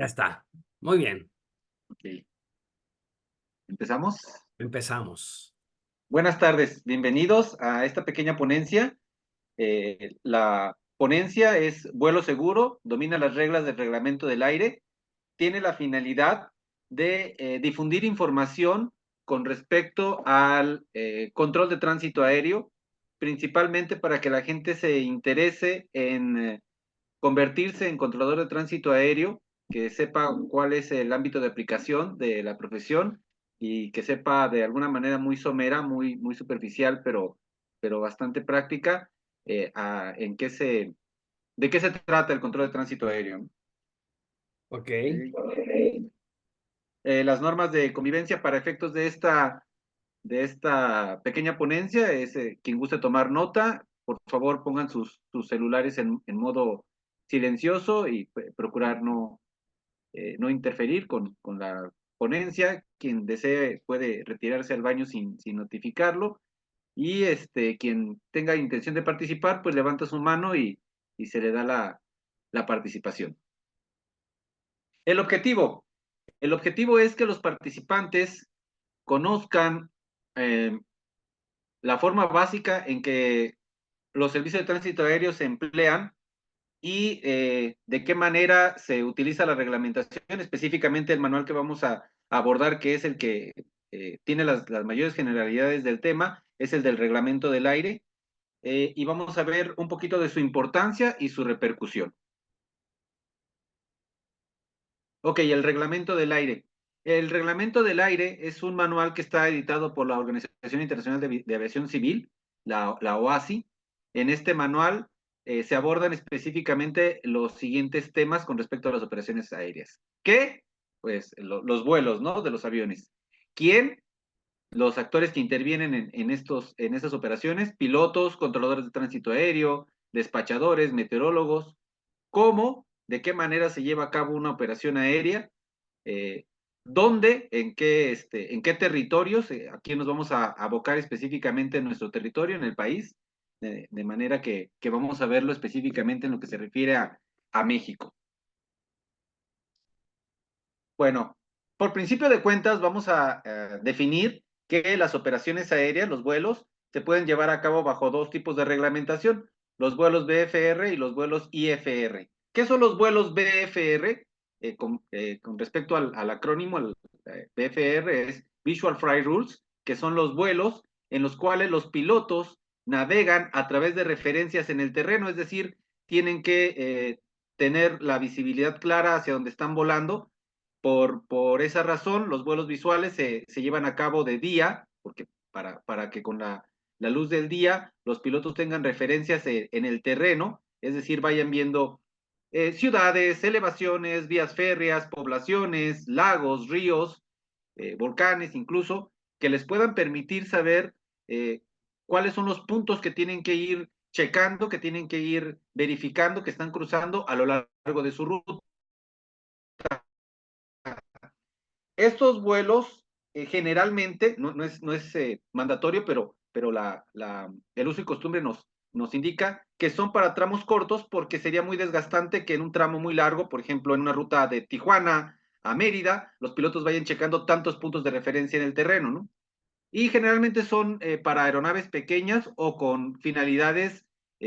Ya está. Muy bien. Ok, ¿empezamos? Empezamos. Buenas tardes, bienvenidos a esta pequeña ponencia. La ponencia es vuelo seguro, domina las reglas del reglamento del aire, tiene la finalidad de difundir información con respecto al control de tránsito aéreo, principalmente para que la gente se interese en convertirse en controlador de tránsito aéreo, que sepa cuál es el ámbito de aplicación de la profesión y que sepa de alguna manera muy somera, muy superficial, pero bastante práctica, de qué se trata el control de tránsito aéreo. Ok. Las normas de convivencia para efectos de esta pequeña ponencia es quien guste tomar nota, por favor pongan sus celulares en modo silencioso y procurar no interferir con la ponencia. Quien desee puede retirarse al baño sin notificarlo. Y quien tenga intención de participar, pues levanta su mano y se le da la participación. El objetivo. El objetivo es que los participantes conozcan eh, la forma básica en que los servicios de tránsito aéreo se emplean y de qué manera se utiliza la reglamentación, específicamente el manual que vamos a abordar, que es el que tiene las mayores generalidades del tema, es el del reglamento del aire, y vamos a ver un poquito de su importancia y su repercusión. Ok, el reglamento del aire. El reglamento del aire es un manual que está editado por la Organización Internacional de Aviación Civil, la OASI. En este manual se abordan específicamente los siguientes temas con respecto a las operaciones aéreas. ¿Qué? Pues los vuelos, ¿no? De los aviones. ¿Quién? Los actores que intervienen en estas operaciones, pilotos, controladores de tránsito aéreo, despachadores, meteorólogos. ¿Cómo? ¿De qué manera se lleva a cabo una operación aérea? eh, ¿Dónde? En qué territorios? Aquí nos vamos a abocar específicamente en nuestro territorio, en el país, de manera que vamos a verlo específicamente en lo que se refiere a México. Bueno, por principio de cuentas vamos a definir que las operaciones aéreas, los vuelos, se pueden llevar a cabo bajo dos tipos de reglamentación, los vuelos BFR y los vuelos IFR. ¿Qué son los vuelos BFR? Con respecto al acrónimo, el BFR es Visual Flight Rules, que son los vuelos en los cuales los pilotos navegan a través de referencias en el terreno, es decir, tienen que tener la visibilidad clara hacia donde están volando. Por esa razón, los vuelos visuales se llevan a cabo de día, porque para que con la luz del día los pilotos tengan referencias en el terreno, es decir, vayan viendo ciudades, elevaciones, vías férreas, poblaciones, lagos, ríos, volcanes incluso, que les puedan permitir saber eh, cuáles son los puntos que tienen que ir checando, que tienen que ir verificando, que están cruzando a lo largo de su ruta. Estos vuelos generalmente, no es mandatorio, pero el uso y costumbre nos indica que son para tramos cortos porque sería muy desgastante que en un tramo muy largo, por ejemplo, en una ruta de Tijuana a Mérida, los pilotos vayan checando tantos puntos de referencia en el terreno, ¿no? Y generalmente son para aeronaves pequeñas o con finalidades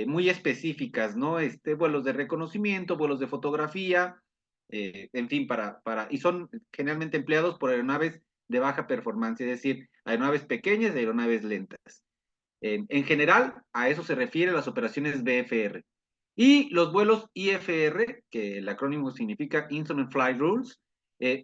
muy específicas, ¿no? Vuelos de reconocimiento, vuelos de fotografía, en fin, y son generalmente empleados por aeronaves de baja performance, es decir, aeronaves pequeñas y aeronaves lentas. En general, a eso se refieren las operaciones BFR. Y los vuelos IFR, que el acrónimo significa Instrument Flight Rules,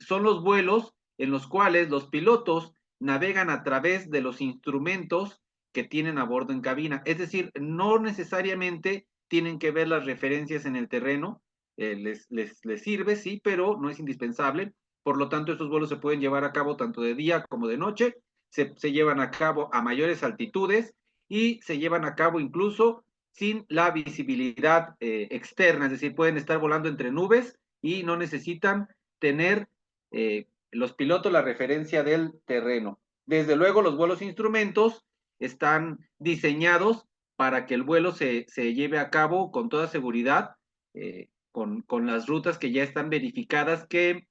son los vuelos en los cuales los pilotos navegan a través de los instrumentos que tienen a bordo en cabina. Es decir, no necesariamente tienen que ver las referencias en el terreno, les sirve, sí, pero no es indispensable. Por lo tanto, estos vuelos se pueden llevar a cabo tanto de día como de noche, se llevan a cabo a mayores altitudes y se llevan a cabo incluso sin la visibilidad externa, es decir, pueden estar volando entre nubes y no necesitan tener los pilotos la referencia del terreno. Desde luego, los vuelos instrumentos están diseñados para que el vuelo se lleve a cabo con toda seguridad con las rutas que ya están verificadas que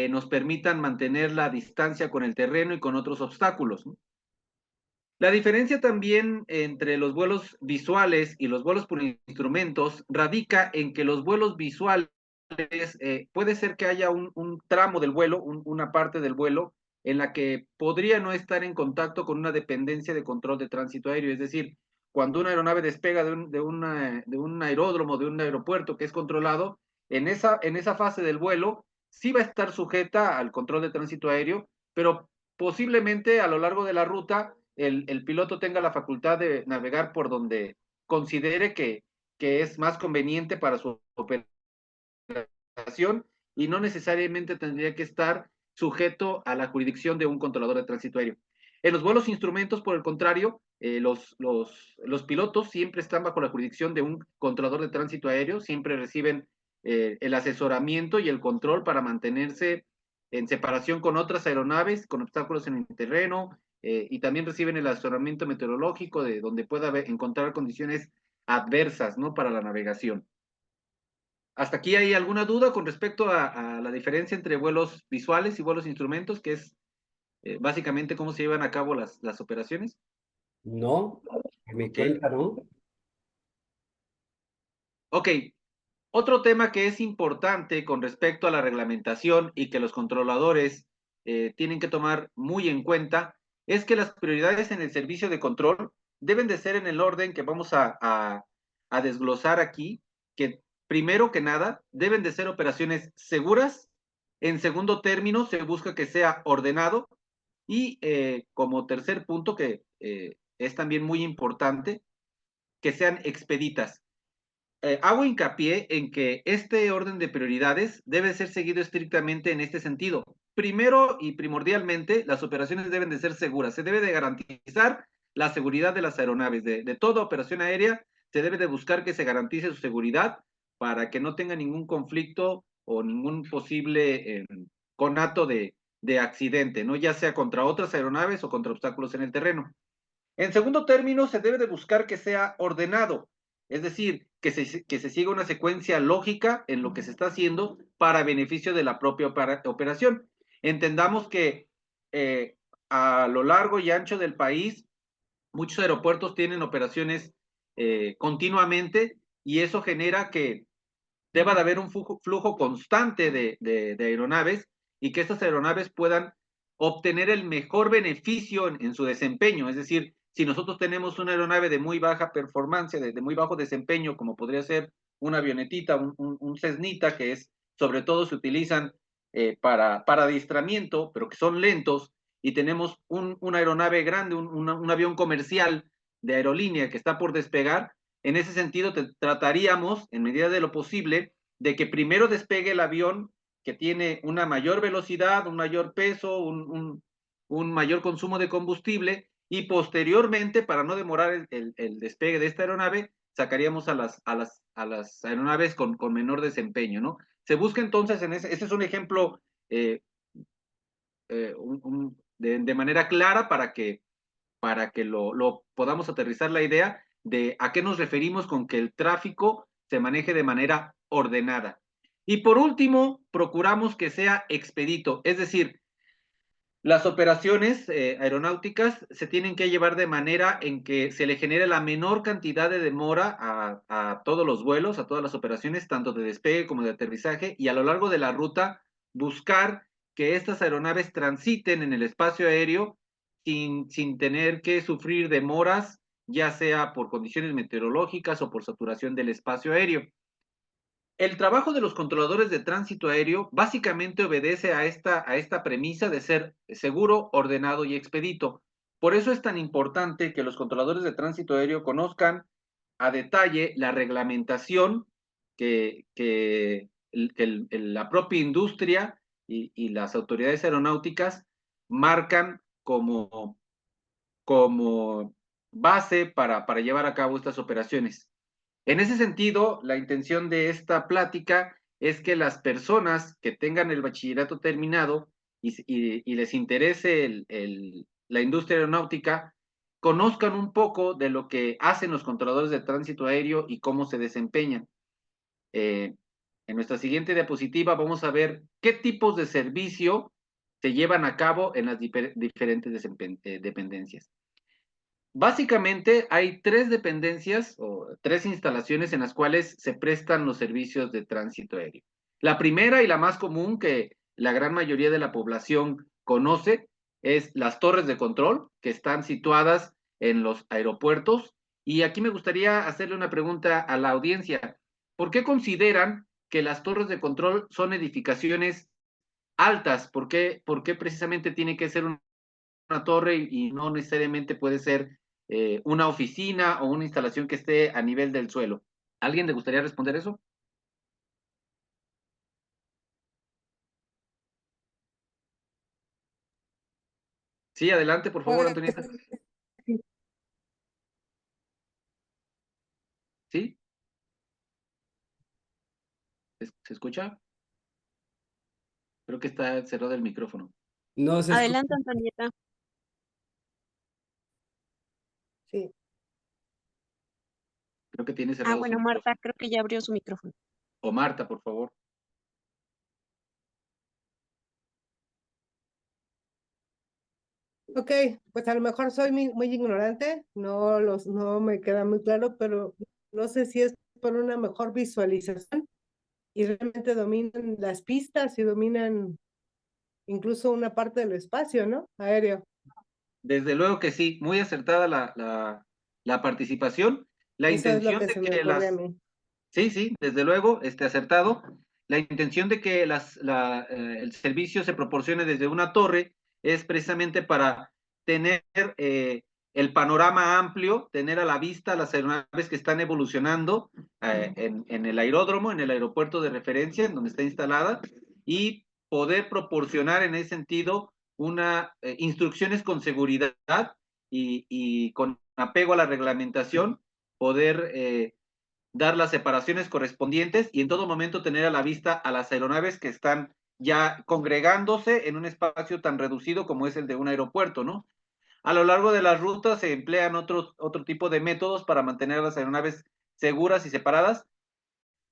nos permitan mantener la distancia con el terreno y con otros obstáculos, ¿no? La diferencia también entre los vuelos visuales y los vuelos por instrumentos radica en que los vuelos visuales puede ser que haya un tramo del vuelo, una parte del vuelo en la que podría no estar en contacto con una dependencia de control de tránsito aéreo. Es decir, cuando una aeronave despega de un aeródromo, de un aeropuerto que es controlado, en esa fase del vuelo sí va a estar sujeta al control de tránsito aéreo, pero posiblemente a lo largo de la ruta el piloto tenga la facultad de navegar por donde considere que es más conveniente para su operación y no necesariamente tendría que estar sujeto a la jurisdicción de un controlador de tránsito aéreo. En los vuelos instrumentos, por el contrario, los pilotos siempre están bajo la jurisdicción de un controlador de tránsito aéreo, siempre reciben el asesoramiento y el control para mantenerse en separación con otras aeronaves, con obstáculos en el terreno, y también reciben el asesoramiento meteorológico de donde pueda encontrar condiciones adversas, ¿no?, para la navegación. ¿Hasta aquí hay alguna duda con respecto a la diferencia entre vuelos visuales y vuelos instrumentos, que es básicamente cómo se llevan a cabo las operaciones? No, por mi Ok. cuenta, ¿no? Ok, otro tema que es importante con respecto a la reglamentación y que los controladores tienen que tomar muy en cuenta es que las prioridades en el servicio de control deben de ser en el orden que vamos a desglosar aquí, que primero que nada deben de ser operaciones seguras, en segundo término se busca que sea ordenado y como tercer punto que es también muy importante, que sean expeditas. Hago hincapié en que este orden de prioridades debe ser seguido estrictamente en este sentido. Primero y primordialmente, las operaciones deben de ser seguras. Se debe de garantizar la seguridad de las aeronaves. De toda operación aérea, se debe de buscar que se garantice su seguridad para que no tenga ningún conflicto o ningún posible conato de accidente, ¿no? Ya sea contra otras aeronaves o contra obstáculos en el terreno. En segundo término, se debe de buscar que sea ordenado, es decir, que se siga una secuencia lógica en lo que se está haciendo para beneficio de la propia operación. Entendamos que a lo largo y ancho del país, muchos aeropuertos tienen operaciones continuamente y eso genera que deba de haber un flujo constante de aeronaves y que estas aeronaves puedan obtener el mejor beneficio en su desempeño. Es decir, si nosotros tenemos una aeronave de muy baja performance, de muy bajo desempeño, como podría ser una avionetita, un Cessnita, que es, sobre todo se utilizan para adiestramiento, pero que son lentos, y tenemos una aeronave grande, un avión comercial de aerolínea que está por despegar. En ese sentido, trataríamos, en medida de lo posible, de que primero despegue el avión que tiene una mayor velocidad, un mayor peso, un mayor consumo de combustible, y posteriormente, para no demorar el despegue de esta aeronave, sacaríamos a las aeronaves con menor desempeño, ¿no? Se busca entonces, ese es un ejemplo eh, de manera clara para que lo podamos aterrizar la idea de a qué nos referimos con que el tráfico se maneje de manera ordenada. Y por último, procuramos que sea expedito, es decir, las operaciones aeronáuticas se tienen que llevar de manera en que se le genere la menor cantidad de demora a todos los vuelos, a todas las operaciones, tanto de despegue como de aterrizaje, y a lo largo de la ruta buscar que estas aeronaves transiten en el espacio aéreo sin tener que sufrir demoras, ya sea por condiciones meteorológicas o por saturación del espacio aéreo. El trabajo de los controladores de tránsito aéreo básicamente obedece a esta premisa de ser seguro, ordenado y expedito. Por eso es tan importante que los controladores de tránsito aéreo conozcan a detalle la reglamentación que la propia industria y las autoridades aeronáuticas marcan como base para llevar a cabo estas operaciones. En ese sentido, la intención de esta plática es que las personas que tengan el bachillerato terminado y les interese la industria aeronáutica, conozcan un poco de lo que hacen los controladores de tránsito aéreo y cómo se desempeñan. En nuestra siguiente diapositiva vamos a ver qué tipos de servicio se llevan a cabo en las diferentes dependencias. Básicamente hay 3 dependencias o 3 instalaciones en las cuales se prestan los servicios de tránsito aéreo. La primera y la más común que la gran mayoría de la población conoce es las torres de control que están situadas en los aeropuertos. Y aquí me gustaría hacerle una pregunta a la audiencia. ¿Por qué consideran que las torres de control son edificaciones altas? ¿Por qué precisamente tiene que ser una torre y no necesariamente puede ser una oficina o una instalación que esté a nivel del suelo? ¿Alguien le gustaría responder eso? Sí, adelante, por favor, Pues, Antonieta. ¿Sí? ¿Se escucha? Creo que está cerrado el micrófono. No se escucha. Adelante, Antonieta. sí. Creo que tiene cerrado su Bueno, micrófono. Marta, creo que ya abrió su micrófono. O Marta, por favor. Ok, pues a lo mejor soy muy ignorante, no me queda muy claro, pero no sé si es por una mejor visualización y realmente dominan las pistas y dominan incluso una parte del espacio, ¿no? Aéreo. Desde luego que sí, muy acertada la participación. La Eso es lo intención que de se me que ocurre a las... mí. Sí, desde luego, acertado. La intención de que el servicio se proporcione desde una torre es precisamente para tener el panorama amplio, tener a la vista las aeronaves que están evolucionando en el aeródromo, en el aeropuerto de referencia, en donde está instalada, y poder proporcionar en ese sentido instrucciones con seguridad y con apego a la reglamentación, poder dar las separaciones correspondientes y en todo momento tener a la vista a las aeronaves que están ya congregándose en un espacio tan reducido como es el de un aeropuerto, ¿no? A lo largo de las rutas se emplean otro tipo de métodos para mantener a las aeronaves seguras y separadas,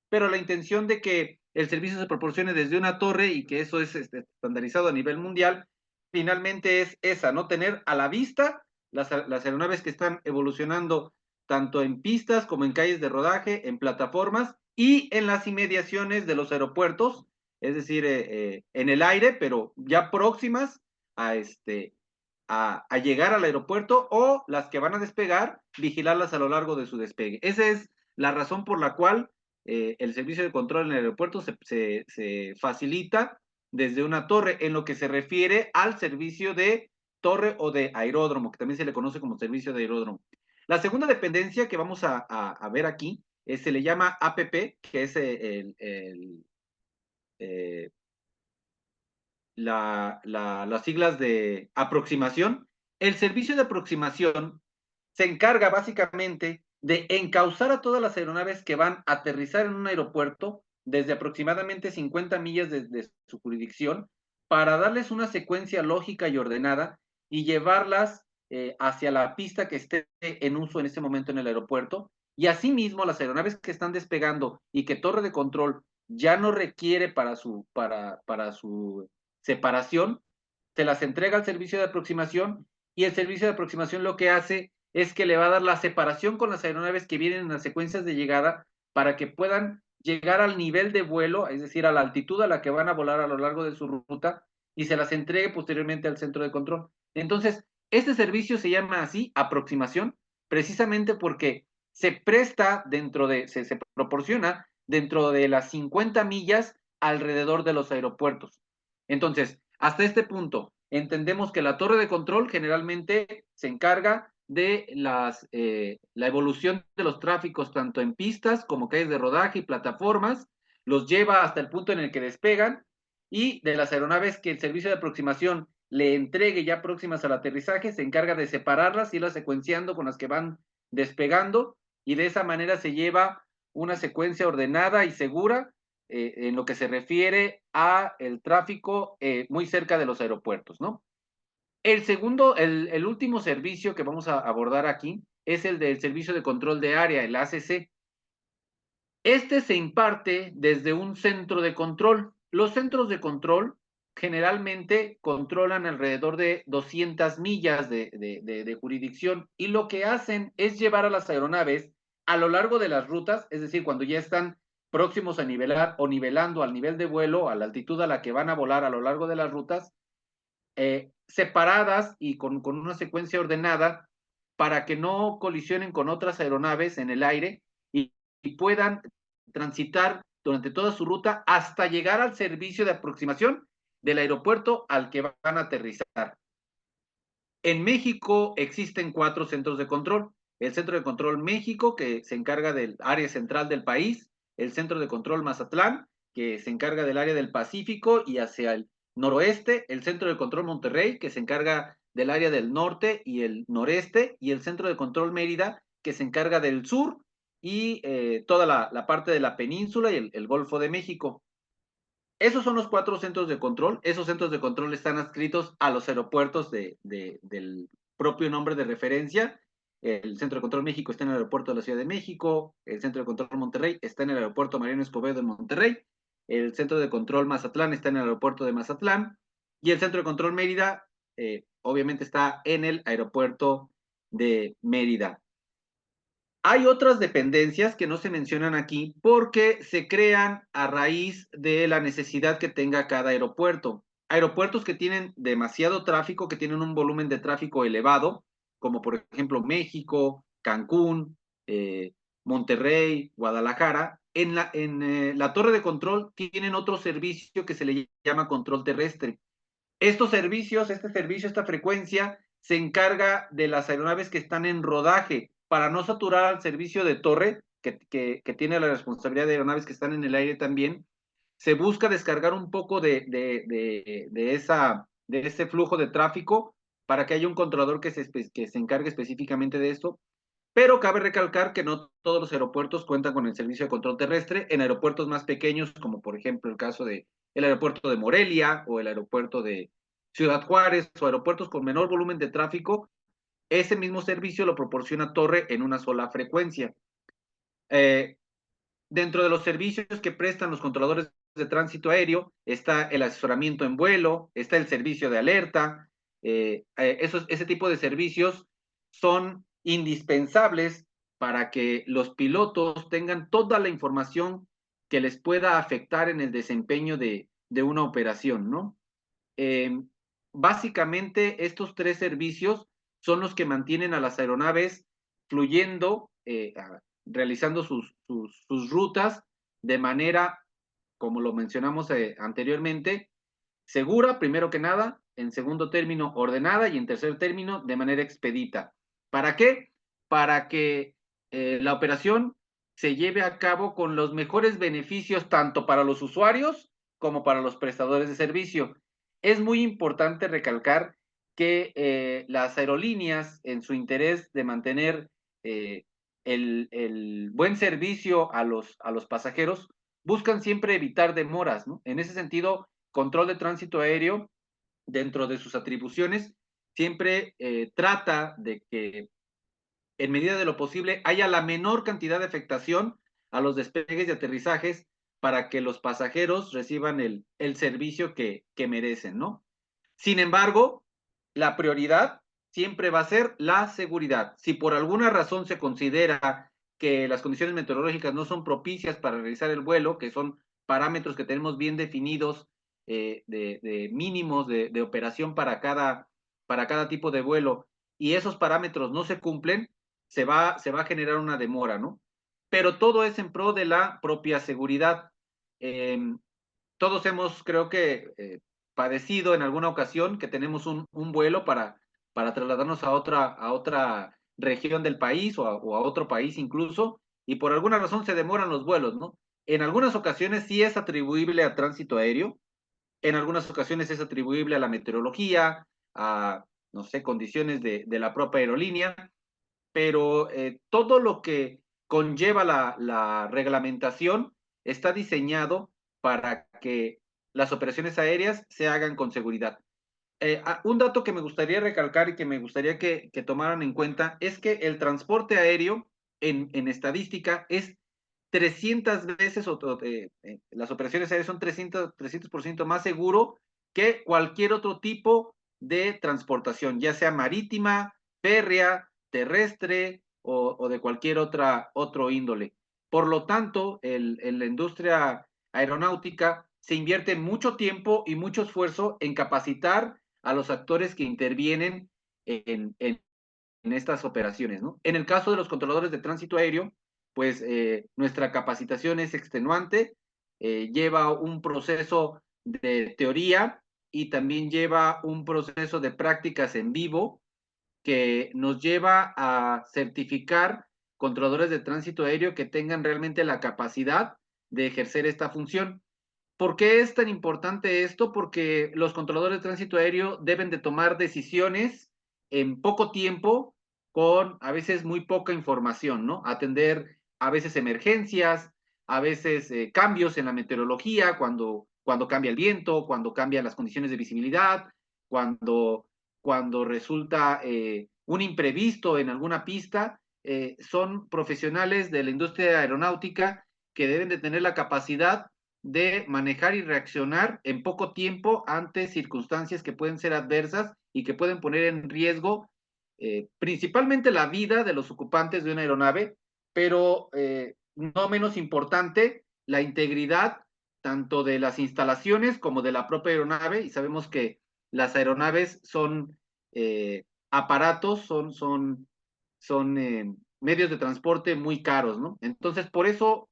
pero la intención de que el servicio se proporcione desde una torre y que eso es estandarizado a nivel mundial, finalmente es esa, ¿no? Tener a la vista las aeronaves que están evolucionando tanto en pistas como en calles de rodaje, en plataformas y en las inmediaciones de los aeropuertos, es decir, en el aire, pero ya próximas a, a llegar al aeropuerto, o las que van a despegar, vigilarlas a lo largo de su despegue. Esa es la razón por la cual el servicio de control en el aeropuerto se facilita desde una torre en lo que se refiere al servicio de torre o de aeródromo, que también se le conoce como servicio de aeródromo. La segunda dependencia que vamos a ver aquí se le llama APP, que es las siglas de aproximación. El servicio de aproximación se encarga básicamente de encauzar a todas las aeronaves que van a aterrizar en un aeropuerto desde aproximadamente 50 millas de su jurisdicción para darles una secuencia lógica y ordenada y llevarlas hacia la pista que esté en uso en ese momento en el aeropuerto. Y asimismo, las aeronaves que están despegando y que torre de control ya no requiere para su separación, se las entrega al servicio de aproximación y el servicio de aproximación lo que hace es que le va a dar la separación con las aeronaves que vienen en las secuencias de llegada para que puedan llegar al nivel de vuelo, es decir, a la altitud a la que van a volar a lo largo de su ruta y se las entregue posteriormente al centro de control. Entonces, este servicio se llama así, aproximación, precisamente porque se presta se proporciona dentro de las 50 millas alrededor de los aeropuertos. Entonces, hasta este punto, entendemos que la torre de control generalmente se encarga de la evolución de los tráficos tanto en pistas como calles de rodaje y plataformas, los lleva hasta el punto en el que despegan y de las aeronaves que el servicio de aproximación le entregue ya próximas al aterrizaje, se encarga de separarlas, irlas secuenciando con las que van despegando y de esa manera se lleva una secuencia ordenada y segura en lo que se refiere a el tráfico muy cerca de los aeropuertos, ¿no? El último servicio que vamos a abordar aquí es el del servicio de control de área, el ACC. Este se imparte desde un centro de control. Los centros de control generalmente controlan alrededor de 200 millas de jurisdicción, y lo que hacen es llevar a las aeronaves a lo largo de las rutas, es decir, cuando ya están próximos a nivelar o nivelando al nivel de vuelo, a la altitud a la que van a volar a lo largo de las rutas, separadas y con una secuencia ordenada para que no colisionen con otras aeronaves en el aire y puedan transitar durante toda su ruta hasta llegar al servicio de aproximación del aeropuerto al que van a aterrizar. En México existen 4 centros de control. El Centro de Control México, que se encarga del área central del país; el Centro de Control Mazatlán, que se encarga del área del Pacífico y hacia el noroeste; el Centro de Control Monterrey, que se encarga del área del norte y el noreste; y el Centro de Control Mérida, que se encarga del sur y toda la parte de la península y el Golfo de México. Esos son los 4 centros de control. Esos centros de control están adscritos a los aeropuertos del propio nombre de referencia. El Centro de Control México está en el aeropuerto de la Ciudad de México. El Centro de Control Monterrey está en el aeropuerto Mariano Escobedo de Monterrey. El Centro de Control Mazatlán está en el aeropuerto de Mazatlán. Y el Centro de Control Mérida, obviamente, está en el aeropuerto de Mérida. Hay otras dependencias que no se mencionan aquí porque se crean a raíz de la necesidad que tenga cada aeropuerto. Aeropuertos que tienen demasiado tráfico, que tienen un volumen de tráfico elevado, como por ejemplo México, Cancún, Monterrey, Guadalajara. En la torre de control tienen otro servicio que se le llama control terrestre. Estos servicios, esta frecuencia, se encarga de las aeronaves que están en rodaje para no saturar al servicio de torre, que tiene la responsabilidad de aeronaves que están en el aire también. Se busca descargar un poco de ese flujo de tráfico para que haya un controlador que se encargue específicamente de esto. Pero cabe recalcar que no todos los aeropuertos cuentan con el servicio de control terrestre. En aeropuertos más pequeños, como por ejemplo el caso del aeropuerto de Morelia o el aeropuerto de Ciudad Juárez, o aeropuertos con menor volumen de tráfico, ese mismo servicio lo proporciona Torre en una sola frecuencia. Dentro de los servicios que prestan los controladores de tránsito aéreo está el asesoramiento en vuelo, está el servicio de alerta. Ese tipo de servicios son indispensables para que los pilotos tengan toda la información que les pueda afectar en el desempeño de una operación, ¿no? Básicamente, estos 3 servicios son los que mantienen a las aeronaves fluyendo, realizando sus rutas de manera, como lo mencionamos anteriormente, segura, primero que nada; en segundo término, ordenada; y en tercer término, de manera expedita. ¿Para qué? Para que la operación se lleve a cabo con los mejores beneficios tanto para los usuarios como para los prestadores de servicio. Es muy importante recalcar que las aerolíneas, en su interés de mantener el buen servicio a los pasajeros, buscan siempre evitar demoras, ¿no? En ese sentido, Control de Tránsito Aéreo, dentro de sus atribuciones, siempre trata de que, en medida de lo posible, haya la menor cantidad de afectación a los despegues y aterrizajes para que los pasajeros reciban el servicio que merecen, ¿no? Sin embargo, la prioridad siempre va a ser la seguridad. Si por alguna razón se considera que las condiciones meteorológicas no son propicias para realizar el vuelo, que son parámetros que tenemos bien definidos, de mínimos de operación para cada tipo de vuelo, y esos parámetros no se cumplen, se va a generar una demora, ¿no? Pero todo es en pro de la propia seguridad. Todos hemos, creo que, padecido en alguna ocasión que tenemos un vuelo para trasladarnos a otra región del país o a otro país incluso, y por alguna razón se demoran los vuelos, ¿no? En algunas ocasiones sí es atribuible a tránsito aéreo, en algunas ocasiones es atribuible a la meteorología, a, no sé, condiciones de la propia aerolínea, pero todo lo que conlleva la reglamentación está diseñado para que las operaciones aéreas se hagan con seguridad. Un dato que me gustaría recalcar y que me gustaría que tomaran en cuenta es que el transporte aéreo en estadística es 300 veces, las operaciones aéreas son 300% más seguro que cualquier otro tipo de transportación, ya sea marítima, férrea, terrestre o de cualquier otro índole. Por lo tanto, en la industria aeronáutica se invierte mucho tiempo y mucho esfuerzo en capacitar a los actores que intervienen en estas operaciones, ¿no? En el caso de los controladores de tránsito aéreo, pues nuestra capacitación es extenuante, lleva un proceso de teoría y también lleva un proceso de prácticas en vivo que nos lleva a certificar controladores de tránsito aéreo que tengan realmente la capacidad de ejercer esta función. ¿Por qué es tan importante esto? Porque los controladores de tránsito aéreo deben de tomar decisiones en poco tiempo con a veces muy poca información, ¿no? Atender a veces emergencias, a veces cambios en la meteorología, cuando cambia el viento, cuando cambian las condiciones de visibilidad, cuando resulta un imprevisto en alguna pista. Son profesionales de la industria aeronáutica que deben de tener la capacidad de manejar y reaccionar en poco tiempo ante circunstancias que pueden ser adversas y que pueden poner en riesgo principalmente la vida de los ocupantes de una aeronave, pero no menos importante, la integridad tanto de las instalaciones como de la propia aeronave, y sabemos que las aeronaves son aparatos, son medios de transporte muy caros, ¿no? Entonces, por eso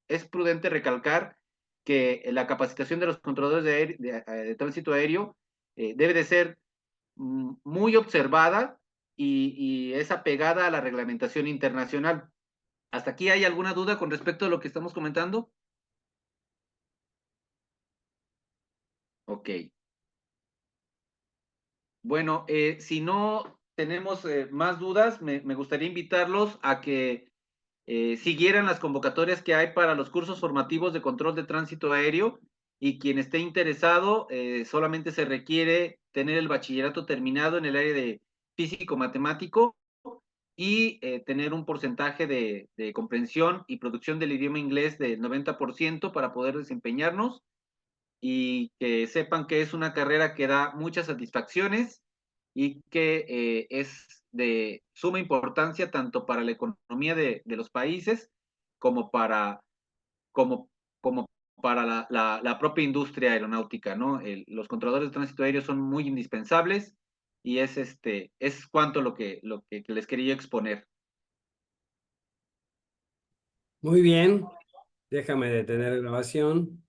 es prudente recalcar que la capacitación de los controladores de tránsito aéreo debe de ser muy observada y es apegada a la reglamentación internacional. ¿Hasta aquí hay alguna duda con respecto a lo que estamos comentando? Ok. Bueno, si no tenemos más dudas, me gustaría invitarlos a que siguieran las convocatorias que hay para los cursos formativos de control de tránsito aéreo, y quien esté interesado, solamente se requiere tener el bachillerato terminado en el área de físico-matemático y tener un porcentaje de comprensión y producción del idioma inglés del 90% para poder desempeñarnos, y que sepan que es una carrera que da muchas satisfacciones y que es de suma importancia tanto para la economía de los países como para, como, como para la propia industria aeronáutica, ¿no? Los controladores de tránsito aéreo son muy indispensables y es cuanto lo que les quería exponer. Muy bien, déjame detener grabación.